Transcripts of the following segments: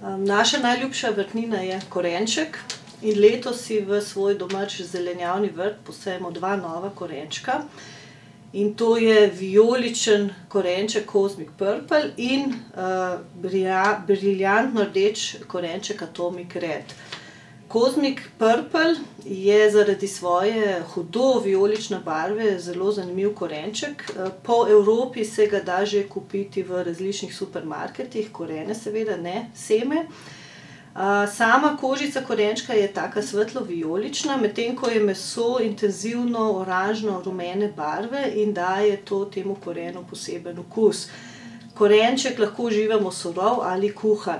Naša najljubša vrtnina je korenček in letos si v svoj domač zelenjavni vrt posejemo dva nova korenčka. In to je vijoličen korenček Cosmic Purple in briljantno rdeč korenček Atomic Red. Cosmic Purple je zaradi svoje hudo vijolične barve zelo zanimiv korenček. Po Evropi se ga da že kupiti v različnih supermarketih, korene seveda, ne seme. Sama kožica korenčka je taka svetlo vijolična, medtem ko je meso intenzivno oranžno-rumene barve in daje to temu korenu poseben okus. Korenček lahko uživamo surov ali kuhan.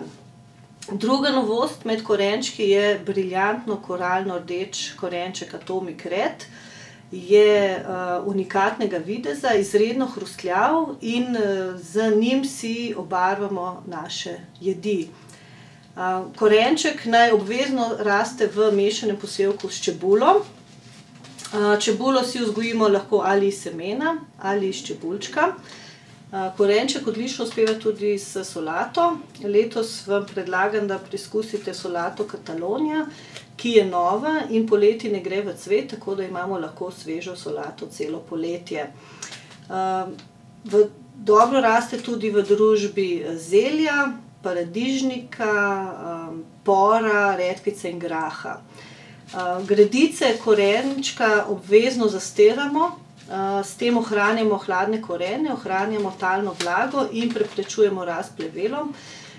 Druga novost med korenčki je briljantno koralno rdeč korenček Atomic Red. Je unikatnega videza, izredno hrustljav in z njim si obarvamo naše jedi. Korenček naj obvezno raste v mešanem posevku s čebulo. Čebulo si vzgojimo lahko ali iz semena ali iz čebulčka. Korenček odlično uspeva tudi s solato. Letos vam predlagam, da preizkusite solato Catalonia, ki je nova in poleti ne gre v cvet, tako da imamo lahko svežo solato celo poletje. Dobro raste tudi v družbi zelja, paradižnika, pora, redkvice in graha. Gredice korenčka obvezno zastiramo, s tem ohranjamo hladne korene, ohranjamo talno vlago in preprečujemo rast plevelom.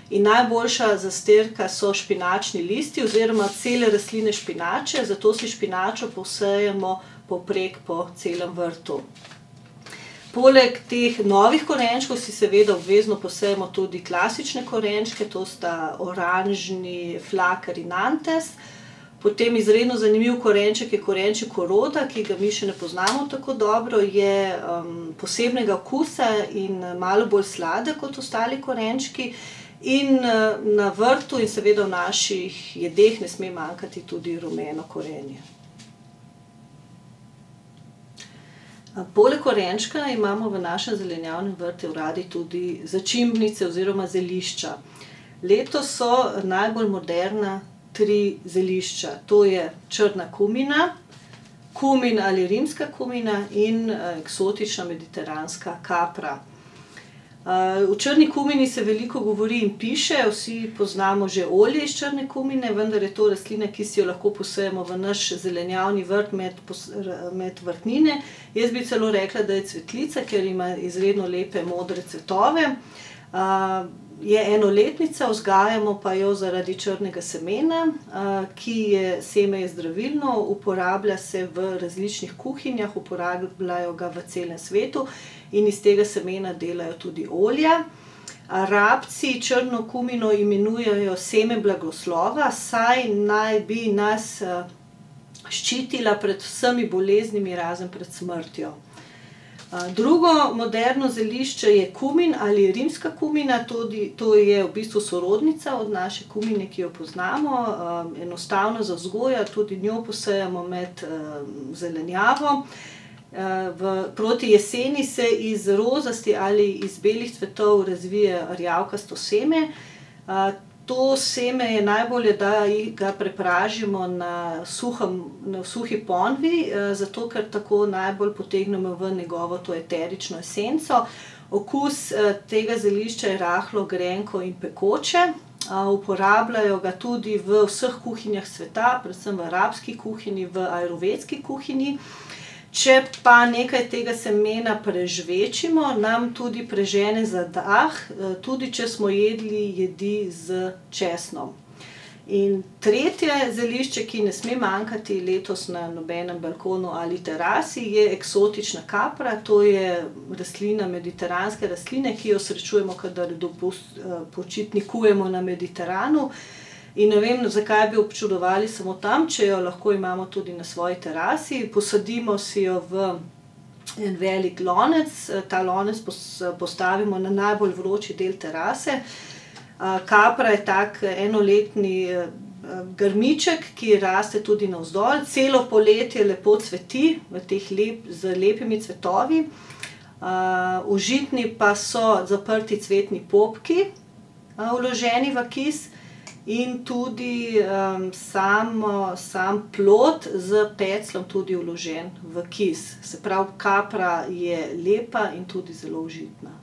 In najboljša zastirka so špinačni listi oziroma cele rastline špinače, zato si špinačo posejemo povprek po celem vrtu. Poleg teh novih korenčkov si seveda obvezno posejemo tudi klasične korenčke, to sta oranžni flakar in antes. Potem izredno zanimiv korenček je korenček koroda, ki ga mi še ne poznamo tako dobro, je posebnega okusa in malo bolj sladek kot ostali korenčki. In na vrtu in seveda v naših jedeh ne sme manjkati tudi rumeno korenje. Poleg korenčka imamo v našem zelenjavnem vrtu radi tudi začimbnice oziroma zelišča. Letos so najbolj moderna 3 zelišča. To je črna kumina, kumin ali rimska kumina in eksotična mediteranska kapra. O črni kumini se veliko govori in piše, vsi poznamo že olje iz črne kumine, vendar je to rastlina, ki si jo lahko posejemo v naš zelenjavni vrt med vrtnine. Jaz bi celo rekla, da je cvetlica, ker ima izredno lepe modre cvetove. Je enoletnica, vzgajamo pa jo zaradi črnega semena, seme je zdravilno, uporablja se v različnih kuhinjah, uporabljajo ga v celem svetu in iz tega semena delajo tudi olja. Arabci črno kumino imenujejo seme blagoslova, saj naj bi nas ščitila pred vsemi boleznimi, razen pred smrtjo. Drugo moderno zelišče je kumin ali rimska kumina, to je v bistvu sorodnica od naše kumine, ki jo poznamo, enostavno za vzgojo, tudi njo posejamo med zelenjavo. Proti jeseni se iz rozasti ali iz belih cvetov razvije rjavkasto seme. To seme je najbolje, da ga prepražimo na suhi ponvi, zato ker tako najbolj potegnemo v njegovo to eterično esenco. Okus tega zelišča je rahlo grenko in pekoče. Uporabljajo ga tudi v vseh kuhinjah sveta, predvsem v arabski kuhinji, v ajurvedski kuhinji. Če pa nekaj tega semena prežvečimo, nam tudi prežene zadah, tudi če smo jedli jedi s česnom. In tretje zelišče, ki ne sme manjkati letos na nobenem balkonu ali terasi, je eksotična kapra. To je rastlina, mediteranske rastline, ki jo srečujemo, kadar počitnikujemo na Mediteranu. In ne vem, zakaj bi občudovali samo tam, če jo lahko imamo tudi na svoji terasi. Posadimo si jo v en velik lonec, ta lonec postavimo na najbolj vroči del terase. Kapra je tak enoletni grmiček, ki raste tudi navzdol. Celo poletje lepo cveti z lepimi cvetovi. Užitni pa so zaprti cvetni popki, vloženi v kis. in tudi sam plod s pecljem tudi vložen v kis. Se pravi, kapra je lepa in tudi zelo užitna.